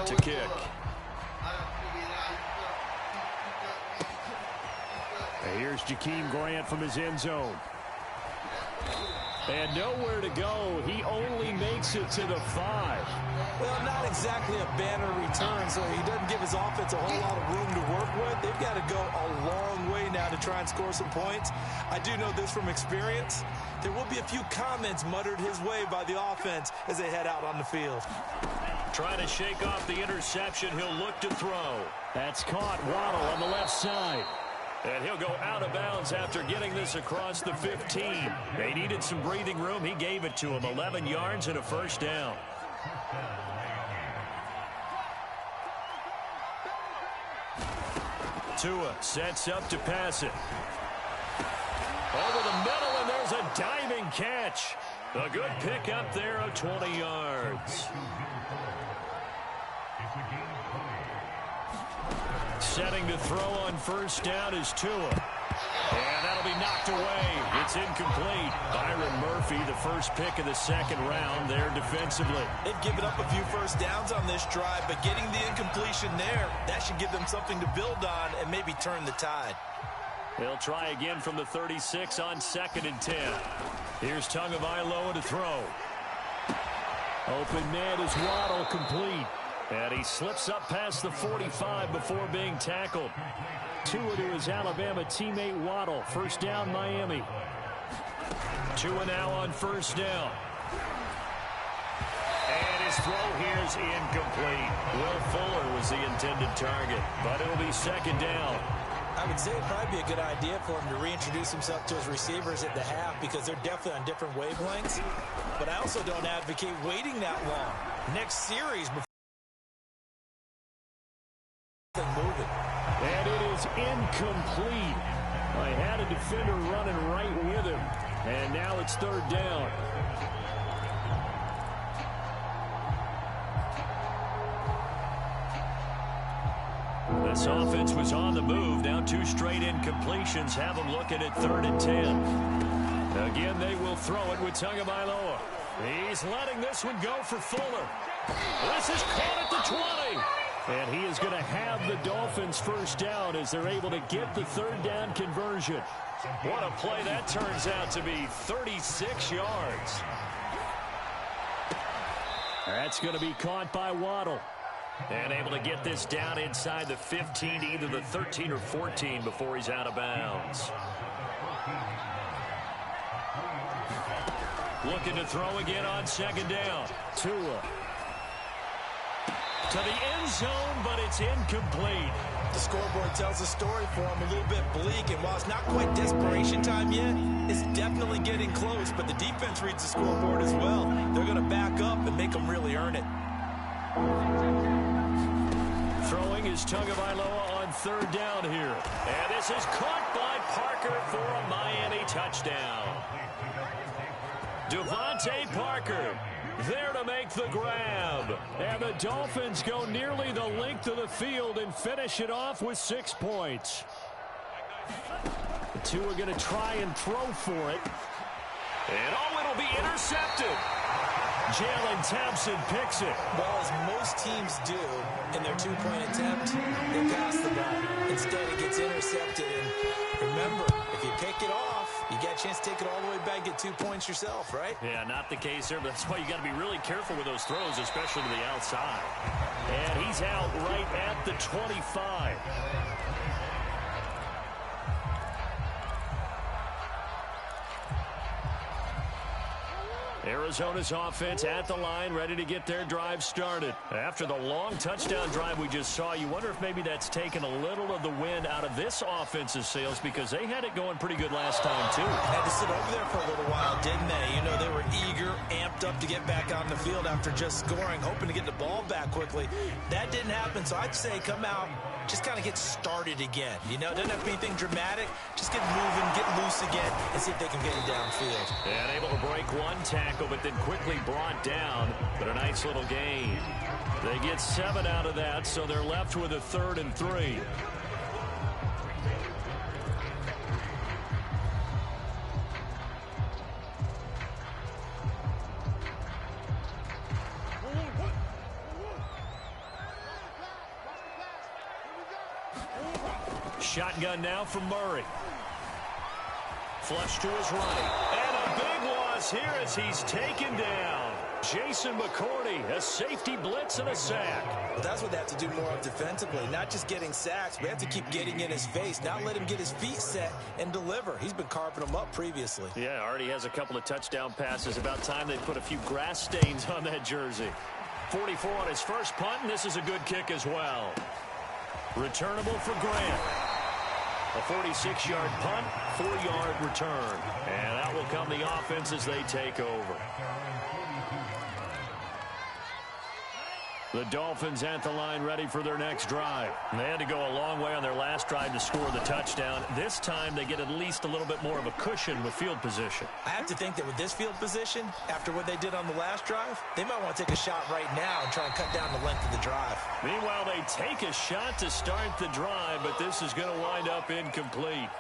to kick. And here's Jakeem Grant from his end zone. And nowhere to go. He only makes it to the 5. Well, not exactly a banner return, so he doesn't give his offense a whole lot of room to work with. They've got to go a long way now to try and score some points. I do know this from experience. There will be a few comments muttered his way by the offense as they head out on the field. Trying to shake off the interception. He'll look to throw. That's caught. Waddle on the left side. And he'll go out of bounds after getting this across the 15. They needed some breathing room. He gave it to him. 11 yards and a first down. Tua sets up to pass it. Over the middle, and there's a diving catch. A good pick up there of 20 yards. Setting to throw on first down is Tua. And that'll be knocked away. It's incomplete. Byron Murphy, the first pick of the second round there defensively. They've given up a few first downs on this drive, but getting the incompletion there, that should give them something to build on and maybe turn the tide. They'll try again from the 36 on 2nd and 10. Here's Tagovailoa to throw. Open man is Waddle, complete. And he slips up past the 45 before being tackled. Tua to his Alabama teammate Waddle. First down, Miami. Tua now on first down. And his throw here is incomplete. Will Fuller was the intended target, but it'll be second down. I would say it'd probably be a good idea for him to reintroduce himself to his receivers at the half because they're definitely on different wavelengths. But I also don't advocate waiting that long. Next series before moving. And it is incomplete. I had a defender running right with him. And now it's third down. This offense was on the move. Now 2 straight incompletions have them looking at 3rd and 10. Again, they will throw it with Tagovailoa. He's letting this one go for Fuller. This is caught at the 20. And he is going to have the Dolphins first down as they're able to get the third down conversion. What a play that turns out to be. 36 yards. That's going to be caught by Waddle. And able to get this down inside the 15, either the 13 or 14 before he's out of bounds. Looking to throw again on second down. Tua to the end zone, but it's incomplete. The scoreboard tells the story for him a little bit bleak, and while it's not quite desperation time yet, it's definitely getting close, but the defense reads the scoreboard as well. They're going to back up and make them really earn it. Throwing is Tagovailoa on third down here. And this is caught by Parker for a Miami touchdown. Devontae Parker there to make the grab. And the Dolphins go nearly the length of the field and finish it off with 6 points. The two are going to try and throw for it. And it'll be intercepted. Jalen Thompson picks it. Well, as most teams do in their two-point attempt, they pass the ball. Instead, it gets intercepted. And remember, if you pick it off, you got a chance to take it all the way back, get 2 points yourself, right? Yeah, not the case there. But that's why you got to be really careful with those throws, especially to the outside. And he's out right at the 25. Arizona's offense at the line, ready to get their drive started. After the long touchdown drive we just saw, you wonder if maybe that's taken a little of the wind out of this offense's sails because they had it going pretty good last time, too. Had to sit over there for a little while, didn't they? You know, they were eager, amped up to get back on the field after just scoring, hoping to get the ball back quickly. That didn't happen, so I'd say come out, just kind of get started again. You know, it doesn't have to be anything dramatic. Just get moving, get loose again, and see if they can get it downfield. And able to break one tackle, but then quickly brought down. But a nice little gain. They get 7 out of that, so they're left with a 3rd and 3. Shotgun now from Murray. Flush to his right. And a big loss here as he's taken down. Jason McCourty, a safety blitz and a sack. Well, that's what they have to do more of defensively. Not just getting sacks, but they have to keep getting in his face. Not let him get his feet set and deliver. He's been carving them up previously. Yeah, already has a couple of touchdown passes. About time they put a few grass stains on that jersey. 44 on his first punt, and this is a good kick as well. Returnable for Grant. A 46-yard punt, 4-yard return. And out will come the offense as they take over. The Dolphins at the line ready for their next drive. They had to go a long way on their last drive to score the touchdown. This time they get at least a little bit more of a cushion with field position. I have to think that with this field position, after what they did on the last drive, they might want to take a shot right now and try and cut down the length of the drive. Meanwhile, they take a shot to start the drive, but this is going to wind up incomplete.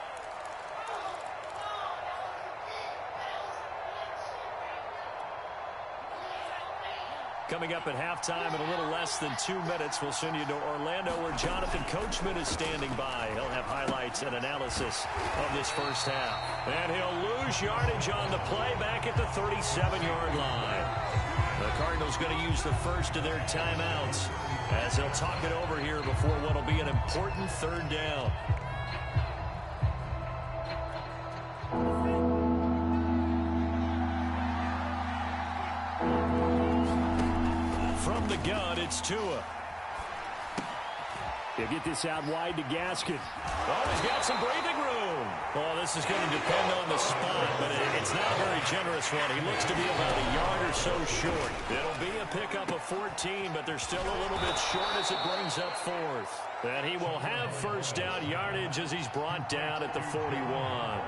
Coming up at halftime in a little less than 2 minutes, we'll send you to Orlando where Jonathan Coachman is standing by. He'll have highlights and analysis of this first half. And he'll lose yardage on the play back at the 37-yard line. The Cardinals going to use the first of their timeouts as they'll talk it over here before what will be an important third down. From the gun, it's Tua. He'll get this out wide to Gaskin. Oh, he's got some breathing room. Oh, this is going to depend on the spot, but it's not a very generous one. He looks to be about a yard or so short. It'll be a pickup of 14, but they're still a little bit short as it brings up fourth. And he will have first down yardage as he's brought down at the 41.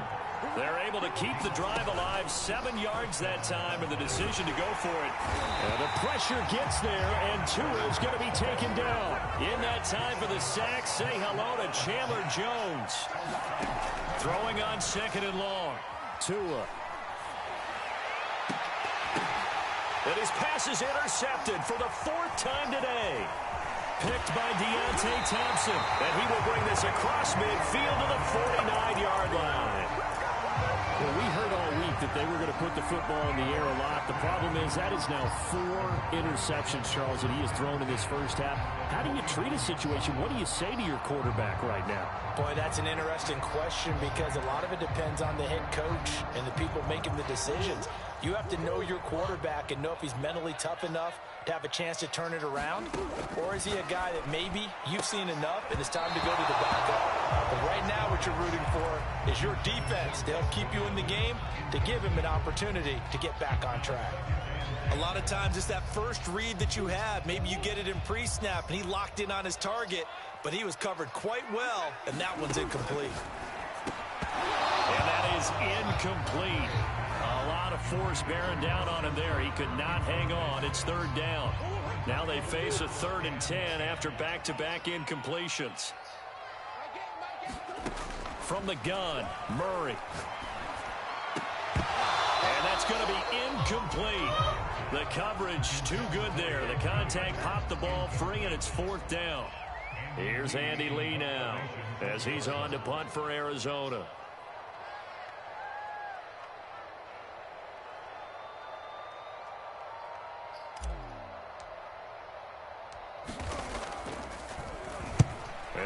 They're able to keep the drive alive, 7 yards that time, and the decision to go for it. And the pressure gets there, and Tua is going to be taken down. In that time for the sack, say hello to Chandler Jones. Throwing on 2nd and long. Tua. And his pass is intercepted for the 4th time today. Picked by Deontay Thompson. And he will bring this across midfield to the 49-yard line. Well, we heard all week that they were going to put the football in the air a lot. The problem is that is now 4 interceptions, Charles, that he has thrown in this first half. How do you treat a situation? What do you say to your quarterback right now? Boy, that's an interesting question because a lot of it depends on the head coach and the people making the decisions. You have to know your quarterback and know if he's mentally tough enough to have a chance to turn it around, or is he a guy that maybe you've seen enough and it's time to go to the backup? But right now what you're rooting for is your defense. They'll keep you in the game to give him an opportunity to get back on track. A lot of times it's that first read that you have. Maybe you get it in pre-snap and he locked in on his target, but he was covered quite well, and that one's incomplete. And that is incomplete. A lot of force bearing down on him there. He could not hang on. It's 3rd down. Now they face a 3rd and 10 after back-to-back incompletions. From the gun, Murray. And that's going to be incomplete. The coverage too good there. The contact popped the ball free, and it's 4th down. Here's Andy Lee now as he's on to punt for Arizona.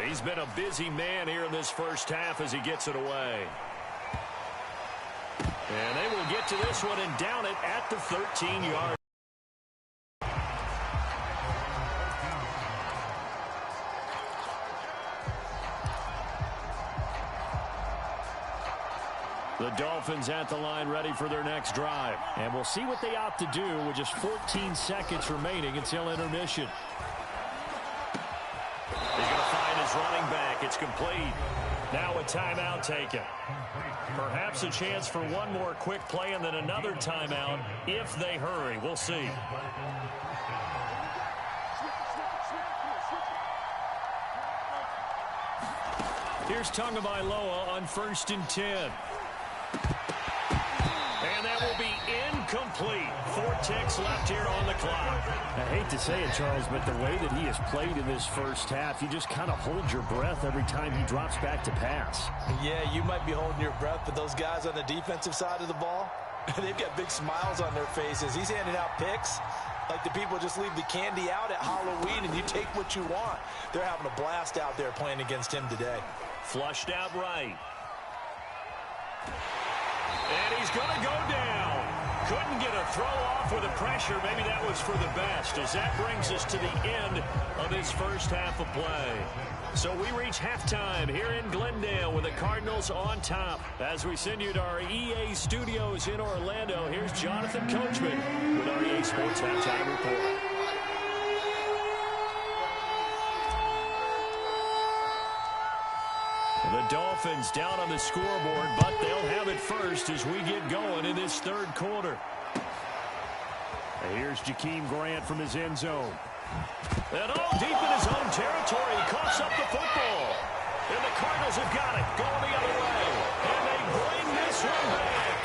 He's been a busy man here in this first half as he gets it away. And they will get to this one and down it at the 13-yard. The Dolphins at the line ready for their next drive. And we'll see what they opt to do with just 14 seconds remaining until intermission. He's going to find his running back. It's complete. Now a timeout taken. Perhaps a chance for one more quick play and then another timeout if they hurry. We'll see. Here's Tagovailoa on 1st and 10. And that will be incomplete. ticks left here on the clock. I hate to say it, Charles, but the way that he has played in this first half, you just kind of hold your breath every time he drops back to pass. Yeah, you might be holding your breath, but those guys on the defensive side of the ball, they've got big smiles on their faces. He's handing out picks like the people just leave the candy out at Halloween and you take what you want. They're having a blast out there playing against him today. Flushed out right. And he's going to go down. Couldn't get a throw off with the pressure. Maybe that was for the best, as that brings us to the end of this first half of play. So we reach halftime here in Glendale with the Cardinals on top. As we send you to our EA studios in Orlando, here's Jonathan Coachman with our EA Sports Halftime Report. The Dolphins down on the scoreboard, but they'll have it first as we get going in this third quarter. Here's Jakeem Grant from his end zone. And all deep in his own territory, he coughs up the football. And the Cardinals have got it, going the other way. And they bring this one back.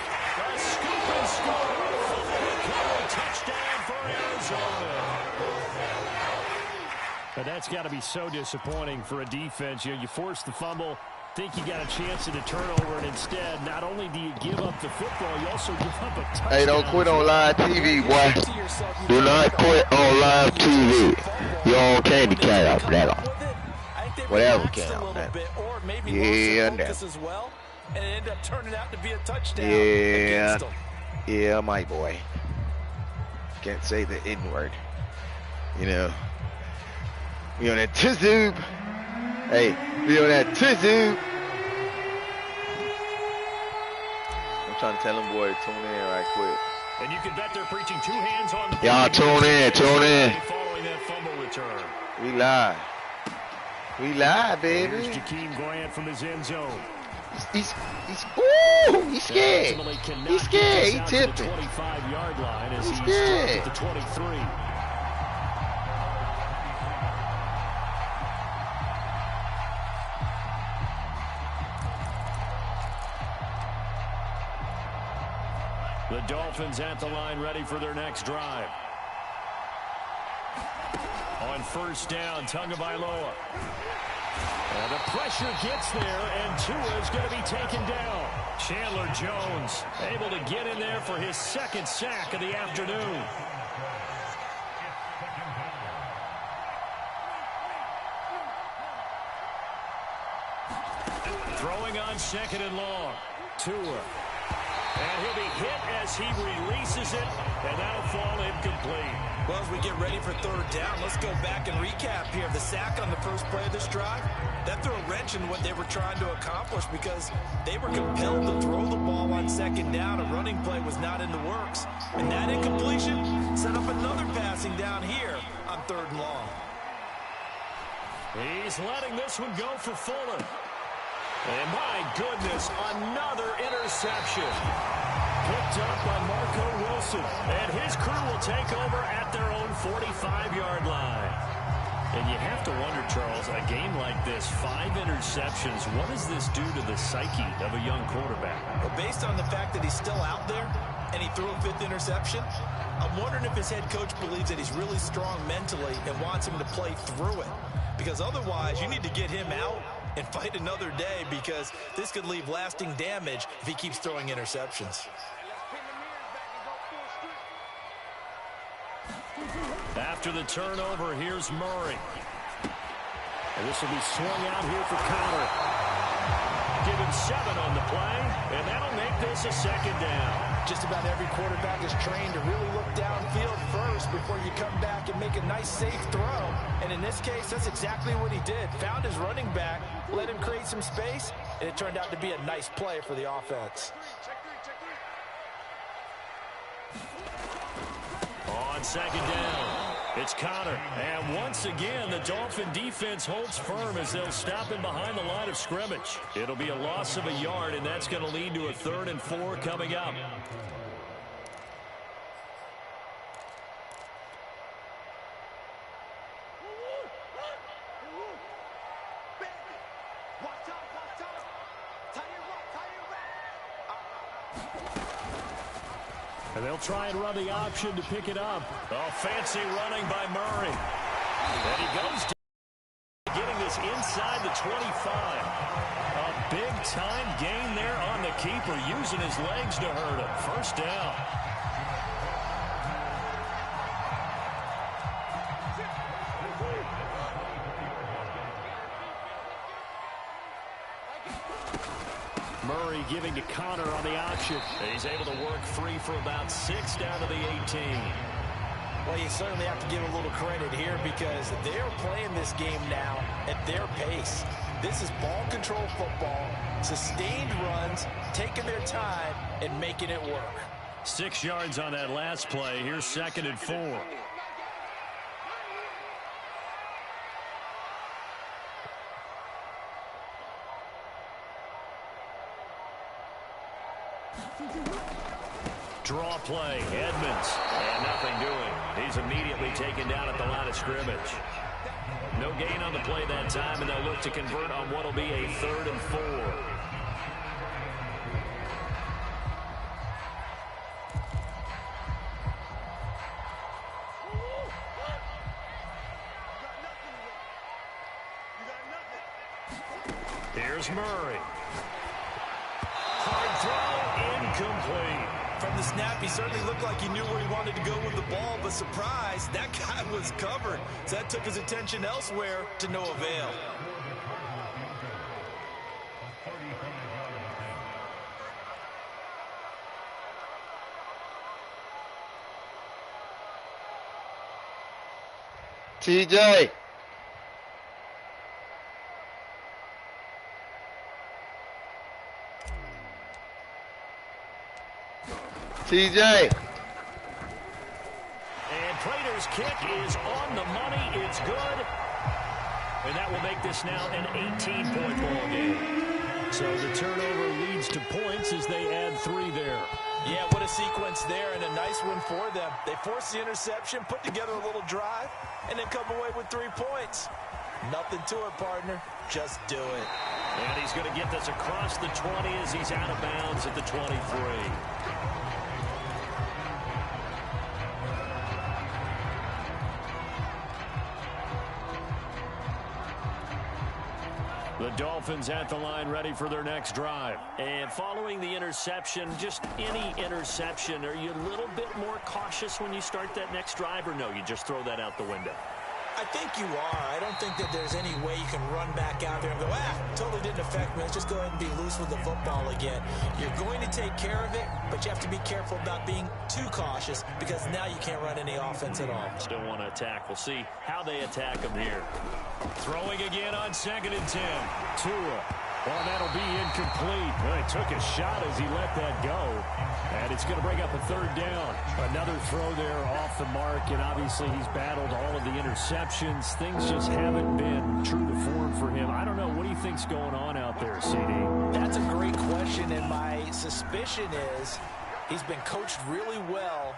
A scoop and score. Fumble recovery, touchdown for Arizona. But that's got to be so disappointing for a defense. You know, you force the fumble, think you got a chance at a turnover, and instead, not only do you give up the football, you also give up a touchdown. Hey, don't quit on live TV, boy. Do not quit on live TV. You're on candy count, that on. Whatever count, man. Yeah, well, and it ended up turning out to be a touchdown. Yeah, my boy. Can't say the N-word. You know. We on that tizoob. Hey, we on that tizoob. I'm trying to tell them boy to tune in right quick. And you can bet they're preaching two hands on the y'all tune in. Following that fumble return. We live, baby. Here's Jakeem Grant from his end zone. He's scared. He's scared. He tipping. 25-yard line as he's scared. At the 23. The Dolphins at the line, ready for their next drive. On first down, Tagovailoa. And the pressure gets there, and Tua is going to be taken down. Chandler Jones able to get in there for his second sack of the afternoon. Throwing on second and long. Tua. And he'll be hit as he releases it, and that'll fall incomplete. Well, as we get ready for third down, let's go back and recap here. The sack on the first play of this drive, that threw a wrench in what they were trying to accomplish because they were compelled to throw the ball on second down. A running play was not in the works. And that incompletion set up another passing down here on third and long. He's letting this one go for Fuller. And my goodness, another interception. Picked up by Marco Wilson. And his crew will take over at their own 45-yard line. And you have to wonder, Charles, a game like this, 5 interceptions, what does this do to the psyche of a young quarterback? Well, based on the fact that he's still out there and he threw a 5th interception, I'm wondering if his head coach believes that he's really strong mentally and wants him to play through it. Because otherwise, you need to get him out and fight another day, because this could leave lasting damage if he keeps throwing interceptions. After the turnover, here's Murray. And this will be swung out here for Connor. Give him 7 on the play, and that'll make this a second down. Just about every quarterback is trained to really look downfield first before you come back and make a nice, safe throw. And in this case, that's exactly what he did. Found his running back, let him create some space, and it turned out to be a nice play for the offense. On second down, it's Connor. And once again, the Dolphin defense holds firm as they'll stop him behind the line of scrimmage. It'll be a loss of a yard, and that's going to lead to a 3rd and 4 coming up. And they'll try and run the option to pick it up. Oh, fancy running by Murray. And he goes to getting this inside the 25. A big-time gain there on the keeper, using his legs to hurt him. First down. Murray giving to Connor on the option. He's able to work free for about 6 down to the 18. Well, you certainly have to give a little credit here because they're playing this game now at their pace. This is ball control football, sustained runs, taking their time and making it work. 6 yards on that last play. Here's 2nd and 4. Draw play, Edmonds, and nothing doing. He's immediately taken down at the line of scrimmage. No gain on the play that time, and they'll look to convert on what will be a 3rd and 4. Here's Murray. Hard throw, incomplete. From the snap, he certainly looked like he knew where he wanted to go with the ball, but surprise, that guy was covered. So that took his attention elsewhere to no avail. TJ. TJ. And Prater's kick is on the money. It's good. And that will make this now an 18-point ball game. So the turnover leads to points as they add 3 there. Yeah, what a sequence there, and a nice one for them. They force the interception, put together a little drive, and then come away with 3 points. Nothing to it, partner. Just do it. And he's going to get this across the 20 as he's out of bounds at the 23. The Dolphins at the line ready for their next drive. And following the interception, just any interception, are you a little bit more cautious when you start that next drive, or no, you just throw that out the window? I think you are. I don't think that there's any way you can run back out there and go, totally didn't affect me. Let's just go ahead and be loose with the football again. You're going to take care of it, but you have to be careful about being too cautious because now you can't run any offense at all. Still want to attack. We'll see how they attack him here. Throwing again on 2nd and 10. Tua. Well, that'll be incomplete. Well, he took a shot as he let that go. And it's going to bring up a 3rd down. Another throw there off the mark, and obviously he's battled all of the interceptions. Things just haven't been true to form for him. I don't know. What do you think's going on out there, CD? That's a great question, and my suspicion is he's been coached really well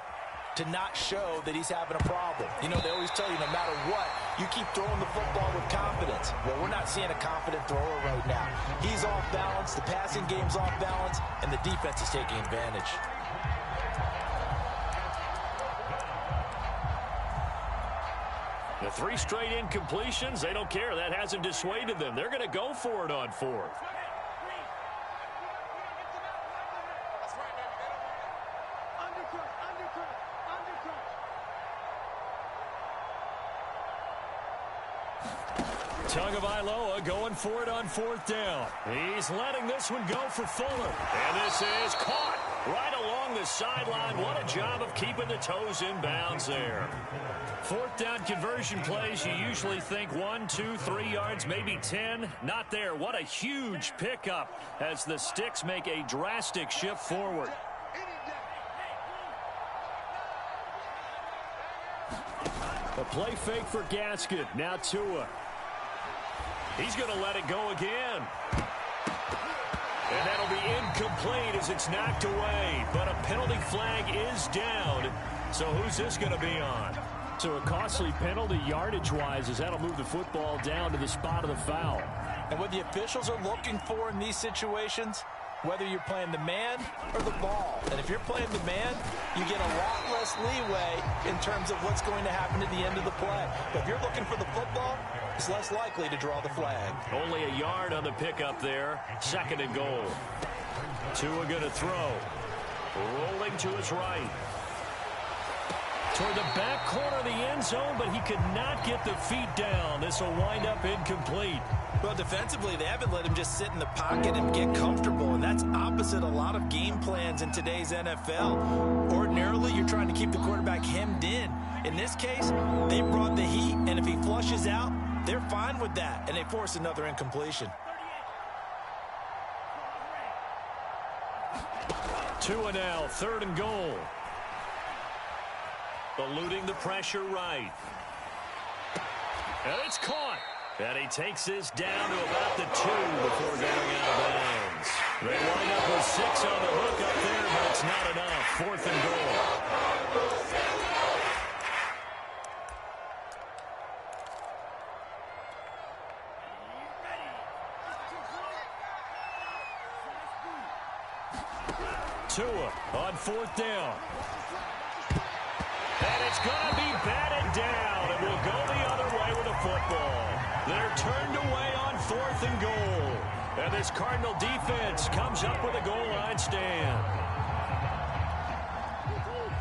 to not show that he's having a problem. You know, they always tell you no matter what, you keep throwing the football with confidence. Well, we're not seeing a confident thrower right now. He's off balance, the passing game's off balance, and the defense is taking advantage. The 3 straight incompletions, they don't care. That hasn't dissuaded them. They're going to go for it on 4th. Tagovailoa going for it on 4th down. He's letting this one go for Fuller. And this is caught right along the sideline. What a job of keeping the toes in bounds there. 4th down conversion plays, you usually think 1, 2, 3 yards, maybe 10. Not there. What a huge pickup as the Sticks make a drastic shift forward. A play fake for Gaskin. Now Tua. He's going to let it go again. And that'll be incomplete as it's knocked away. But a penalty flag is down. So who's this going to be on? So a costly penalty yardage-wise as that'll move the football down to the spot of the foul. And what the officials are looking for in these situations, whether you're playing the man or the ball. And if you're playing the man, you get a lot less leeway in terms of what's going to happen at the end of the play. But if you're looking for the football, it's less likely to draw the flag. Only a yard on the pickup there. 2nd and goal. Tua going to throw. Rolling to his right. Toward the back corner of the end zone, but he could not get the feet down. This will wind up incomplete. Well, defensively, they haven't let him just sit in the pocket and get comfortable, and that's opposite a lot of game plans in today's NFL. Ordinarily, you're trying to keep the quarterback hemmed in. In this case, they brought the heat, and if he flushes out, they're fine with that, and they force another incompletion. Tua now, 3rd and goal. Eluding the pressure right. And it's caught. And he takes this down to about the 2 before going out of bounds. They wind up with 6 on the hook up there, but it's not enough. 4th and goal. Tua on 4th down. And it's going to be batted down, and will go the other way with the football. They're turned away on 4th and goal. And this Cardinal defense comes up with a goal line stand.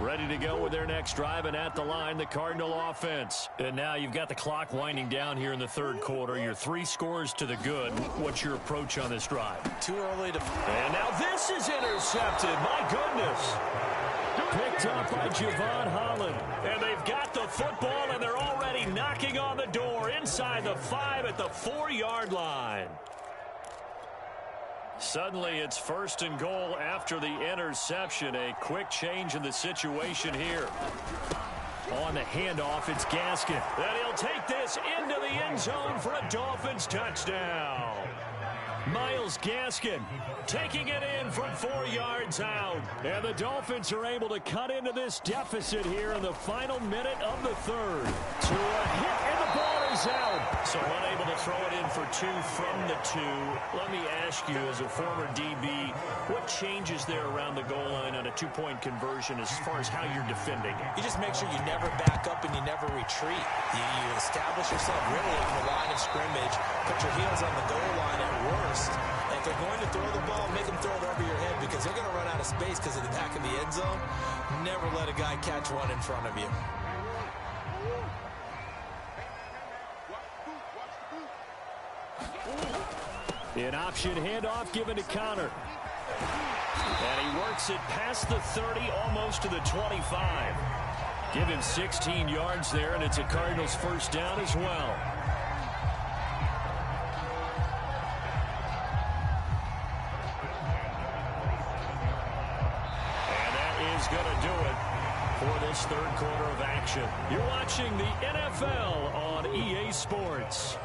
Ready to go with their next drive, and at the line, the Cardinal offense. And now you've got the clock winding down here in the 3rd quarter. Your 3 scores to the good. What's your approach on this drive? Too early to... And now this is intercepted. My goodness. Picked up by Javon Holland. And they've got the football, and they're already knocking on the door inside the 5 at the 4-yard line. Suddenly, it's 1st and goal after the interception. A quick change in the situation here. On the handoff, it's Gaskin. And he'll take this into the end zone for a Dolphins touchdown. Myles Gaskin taking it in from 4 yards out. And the Dolphins are able to cut into this deficit here in the final minute of the 3rd. To a hit, and the ball is out. So unable to throw it in for 2 from the 2. Let me ask you, as a former DB, what changes there around the goal line on a 2-point conversion as far as how you're defending it? You just make sure you never back up and you never retreat. You establish yourself really in the line of scrimmage, put your heels on the goal line at worst. And if they're going to throw the ball, make them throw it over your head because they're going to run out of space because of the back of the end zone. Never let a guy catch one in front of you. An option handoff given to Connor. And he works it past the 30, almost to the 25. Give him 16 yards there, and it's a Cardinals 1st down as well. And that is going to do it for this 3rd quarter of action. You're watching the NFL on EA Sports.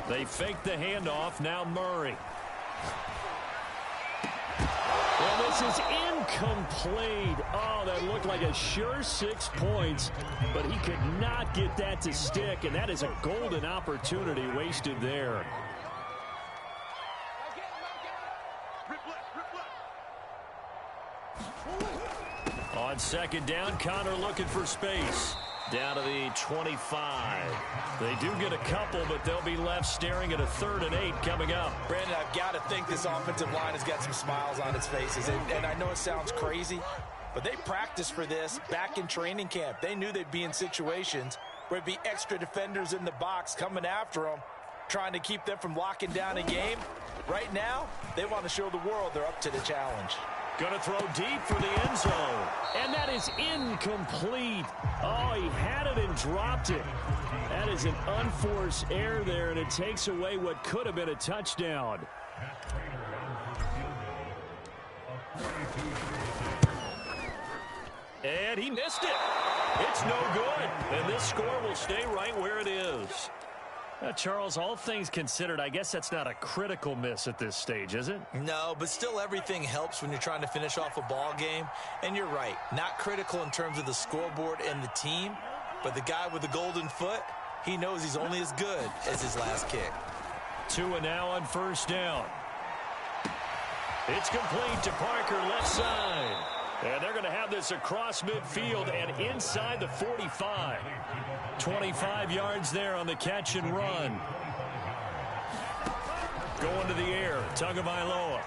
They fake the handoff. Now Murray. Well, this is incomplete. Oh, that looked like a sure 6 points, but he could not get that to stick, and that is a golden opportunity wasted there. On 2nd down, Connor looking for space. Down to the 25. They do get a couple, but they'll be left staring at a 3rd and 8 coming up. Brandon, I've got to think this offensive line has got some smiles on its faces. And I know it sounds crazy, but they practiced for this back in training camp. They knew they'd be in situations where it'd be extra defenders in the box coming after them, trying to keep them from locking down a game. Right now, they want to show the world they're up to the challenge. Going to throw deep for the end zone. And that is incomplete. Oh, he had it and dropped it. That is an unforced error there, and it takes away what could have been a touchdown. And he missed it. It's no good. And this score will stay right where it is. Charles, all things considered, I guess that's not a critical miss at this stage, is it? No, but still everything helps when you're trying to finish off a ball game. And you're right, not critical in terms of the scoreboard and the team, but the guy with the golden foot, he knows he's only as good as his last kick. Tua now on first down. It's complete to Parker, left side. And they're going to have this across midfield and inside the 45. 25 yards there on the catch and run. Going to the air, Tagovailoa.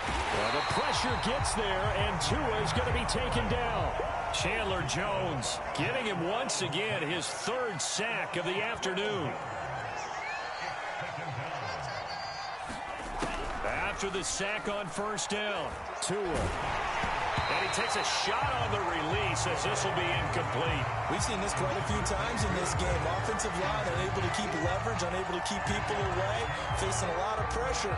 Well, the pressure gets there, and Tua is going to be taken down. Chandler Jones getting him once again his third sack of the afternoon. After the sack on first down, Tua. And he takes a shot on the release as this will be incomplete. We've seen this quite a few times in this game. Offensive line unable to keep leverage, unable to keep people away, facing a lot of pressure.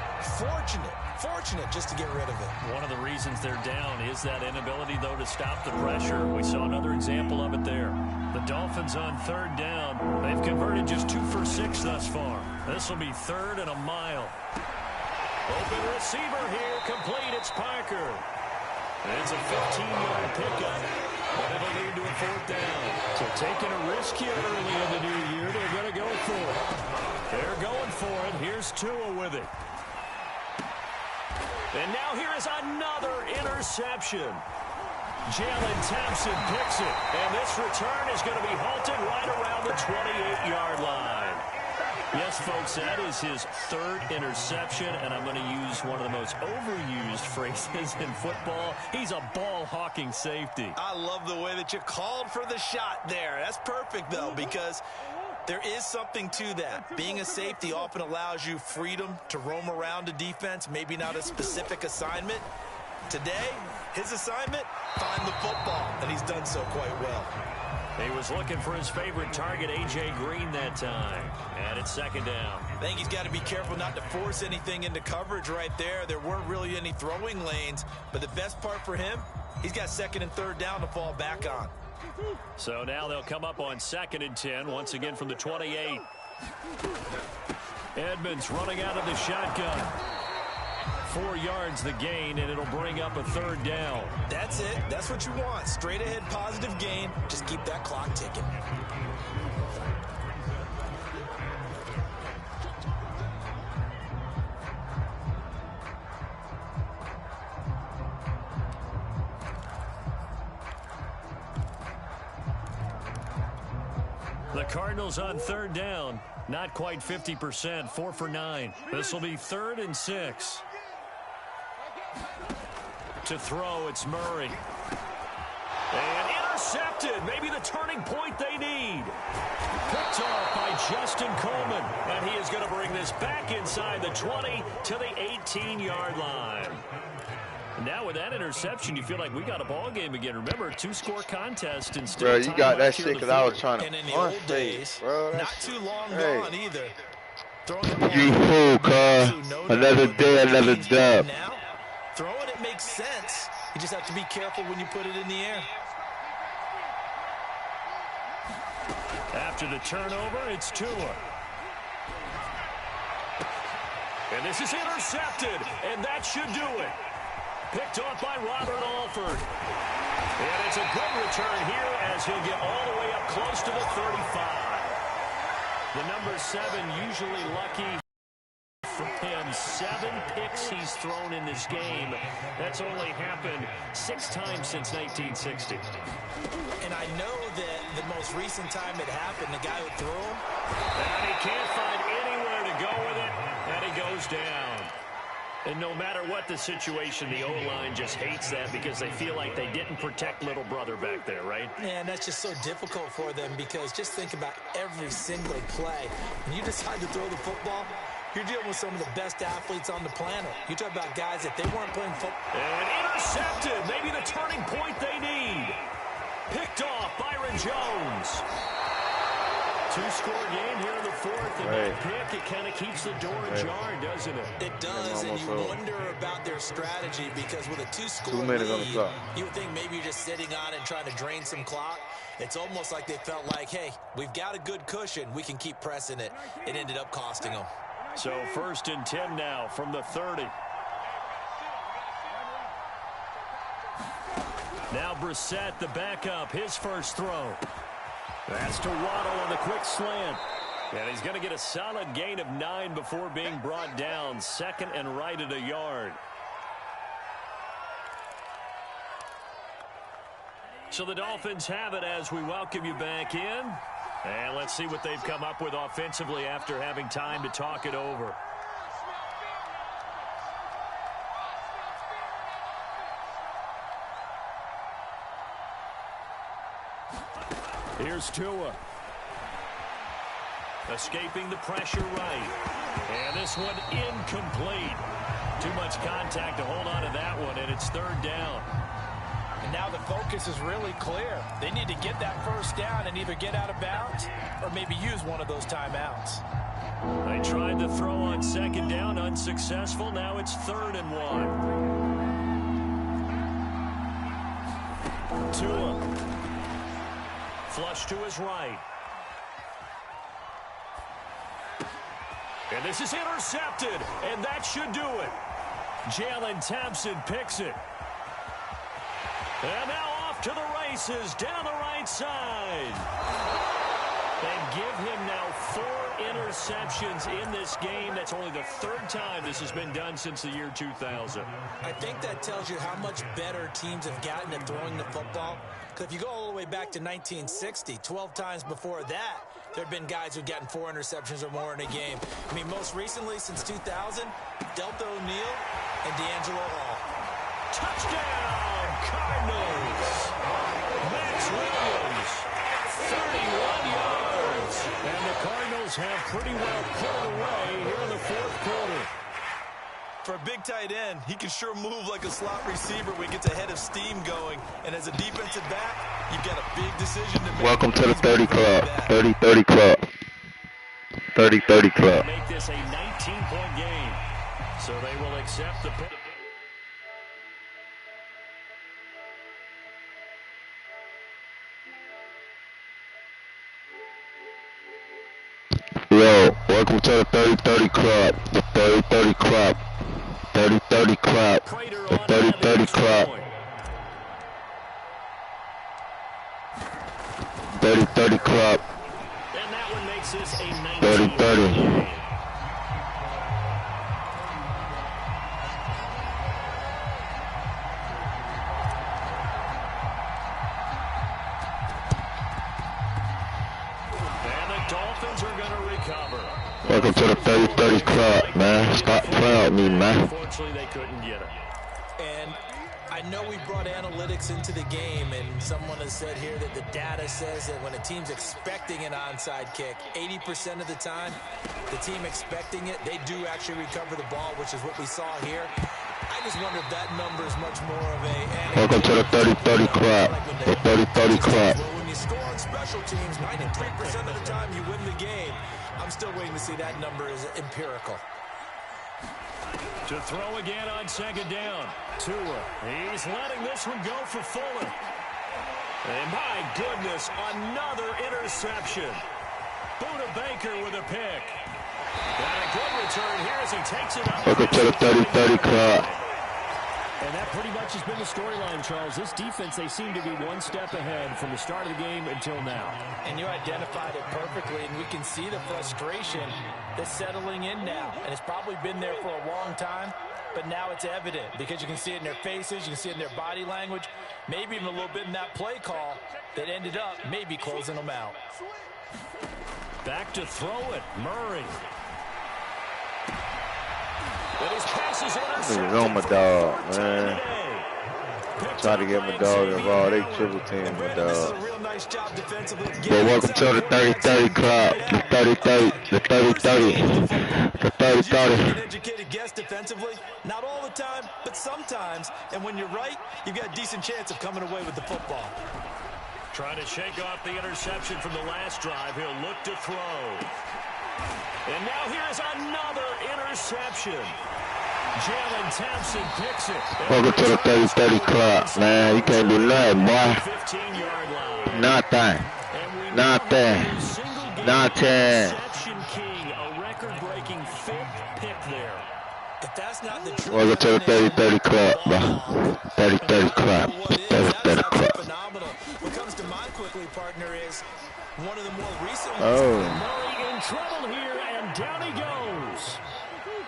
Fortunate just to get rid of it. One of the reasons they're down is that inability, though, to stop the pressure. We saw another example of it there. The Dolphins on third down. They've converted just 2 for 6 thus far. This will be 3rd and a mile. Open receiver here, complete. It's Parker. It's a 15-yard pickup, but it'll lead to a 4th down. So taking a risk here early in the new year, they're going to go for it. They're going for it. Here's Tua with it. And now here is another interception. Jalen Thompson picks it, and this return is going to be halted right around the 28-yard line. Yes, folks, that is his 3rd interception, and I'm going to use one of the most overused phrases in football. He's a ball-hawking safety. I love the way that you called for the shot there. That's perfect, though, because there is something to that. Being a safety often allows you freedom to roam around a defense, maybe not a specific assignment. Today, his assignment, find the football, and he's done so quite well. He was looking for his favorite target, A.J. Green, that time. And it's 2nd down. I think he's got to be careful not to force anything into coverage right there. There weren't really any throwing lanes. But the best part for him, he's got 2nd and 3rd down to fall back on. So now they'll come up on 2nd and 10, once again from the 28. Edmonds running out of the shotgun. 4 yards the gain, and it'll bring up a 3rd down. That's it. That's what you want. Straight ahead positive gain. Just keep that clock ticking. The Cardinals on 3rd down. Not quite 50%, 4 for 9. This will be 3rd and 6. To throw, it's Murray. And intercepted. Maybe the turning point they need. Picked off by Justin Coleman. And he is going to bring this back inside the 20 to the 18-yard line. Now with that interception, you feel like we got a ball game again. Remember, 2-score contest instead. Bro, you got that shit because I was trying to. And in the old days, bro, not too long gone either. You fool, cuz. Another day, another dub. Now, throwing it makes sense. You just have to be careful when you put it in the air. After the turnover, it's Tua. And this is intercepted, and that should do it. Picked off by Robert Alford. And it's a good return here as he'll get all the way up close to the 35. The number 7 usually lucky for him. 7 picks he's thrown in this game. That's only happened 6 times since 1960. And I know that the most recent time it happened, the guy who threw him. And he can't find anywhere to go with it, and he goes down. And no matter what the situation, the O-line just hates that because they feel like they didn't protect little brother back there, right? Man, that's just so difficult for them because just think about every single play. When you decide to throw the football, you're dealing with some of the best athletes on the planet. You talk about guys that they weren't playing football. And intercepted. Maybe the turning point they need. Picked off Byron Jones. 2-score game here in the 4th, and that pick, it kind of keeps the door ajar, doesn't it? It does, and you wonder about their strategy because with a 2-score lead, you would think maybe you're just sitting on it and trying to drain some clock. It's almost like they felt like, hey, we've got a good cushion. We can keep pressing it. It ended up costing them. So 1st and 10 now from the 30. Now Brissett, the backup, his first throw. That's to Waddle on the quick slant. And he's going to get a solid gain of 9 before being brought down. 2nd and right at a yard. So the Dolphins have it as we welcome you back in. And let's see what they've come up with offensively after having time to talk it over. Here's Tua. Escaping the pressure right. And this one incomplete. Too much contact to hold on to that one, and it's 3rd down. And now the focus is really clear. They need to get that first down and either get out of bounds or maybe use one of those timeouts. They tried to throw on 2nd down, unsuccessful. Now it's 3rd and 1. Tua. Flush to his right. And this is intercepted, and that should do it. Jalen Thompson picks it. And now off to the races down the right side. And give him now 4 interceptions in this game. That's only the 3rd time this has been done since the year 2000. I think that tells you how much better teams have gotten at throwing the football. Because if you go all the way back to 1960, 12 times before that, there have been guys who've gotten 4 interceptions or more in a game. I mean, most recently, since 2000, Delta O'Neal and D'Angelo Hall. Touchdown, Cardinals. Max Williams, 31 yards. And the Cardinals have pretty well put it away here in the 4th quarter. For a big tight end, he can sure move like a slot receiver when he gets a head of steam going. And as a defensive back, you've got a big decision to make. Welcome to the 30 Club. 30-30 Club. 30-30 Club. Make this a 19-point game. So they will accept the pick. Yo, welcome to the 30-30 Club. The 30-30 Club. 30-30 Club. The 30-30 Club. 30-30 Club. And that one makes this a 30-30. Welcome to the 30-30 Club, man. Stop playing with me, man. Unfortunately, they couldn't get it. And I know we brought analytics into the game, and someone has said here that the data says that when a team's expecting an onside kick, 80% of the time, the team expecting it, they do actually recover the ball, which is what we saw here. I just wonder if that number is much more of a... Welcome to the 30-30 Club. The 30-30 Club. Well, when you score on special teams, 93% of the time you win the game. I'm still waiting to see that number is empirical. To throw again on 2nd down. Tua. He's letting this one go for Fuller. And my goodness, another interception. Buda Baker with a pick. And a good return here as he takes it up. Welcome to the 30-30 Club. And that pretty much has been the storyline, Charles. This defense, they seem to be one step ahead from the start of the game until now. And you identified it perfectly, and we can see the frustration that's settling in now. And it's probably been there for a long time, but now it's evident because you can see it in their faces, you can see it in their body language, maybe even a little bit in that play call that ended up maybe closing them out. Back to throw it, Murray. But his pass is intercepted. On my dog, man. Try to get my dog involved. They triple team my dog. But welcome to the 30-30 Club. The 30-30. The 30-30. The 30-30. Educated guess defensively, not all the time, but sometimes. And when you're right, you've got a decent chance of coming away with the football. Trying to shake off the interception from the last drive. He'll look to throw. And now here's another interception. Jalen Thompson picks it. Welcome to the 30-30 Club, man. You can't do nothing, boy. 15-yard line. Nothing. Nothing. Nothing. Interception king, a record-breaking 5th pick there. If that's not the truth, Welcome to the 30-30 Club, bro. 30-30 Club. 30-30 Club. phenomenal. What comes to mind quickly, partner, is one of the more recent ones. Oh. Murray in trouble here, and down he goes.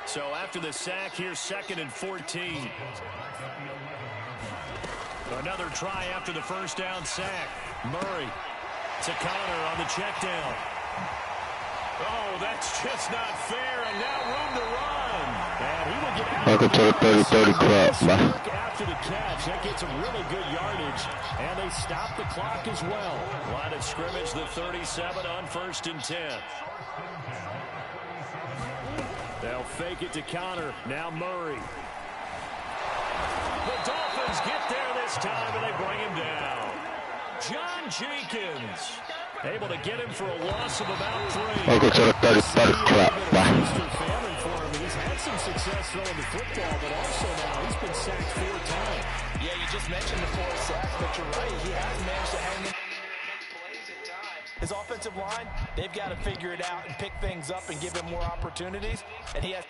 So after the sack, here's 2nd and 14. Another try after the first down sack. Murray to Connor on the check down. Oh, that's just not fair, and now room to run. And he will get out. Welcome to the 30-30 club, man. After the catch, that gets him really good yardage, and they stop the clock as well. Line of scrimmage, the 37 on 1st and 10. They'll fake it to Connor. Now Murray. The Dolphins get there this time, and they bring him down. John Jenkins able to get him for a loss of about 3. Welcome to the 30-30 club, man. He's had some success throwing the football, but also now he's been sacked 4 times. Yeah, you just mentioned the 4 sacks, but you're right. He has managed to hang in plays at times. His offensive line, they've got to figure it out and pick things up and give him more opportunities. And he has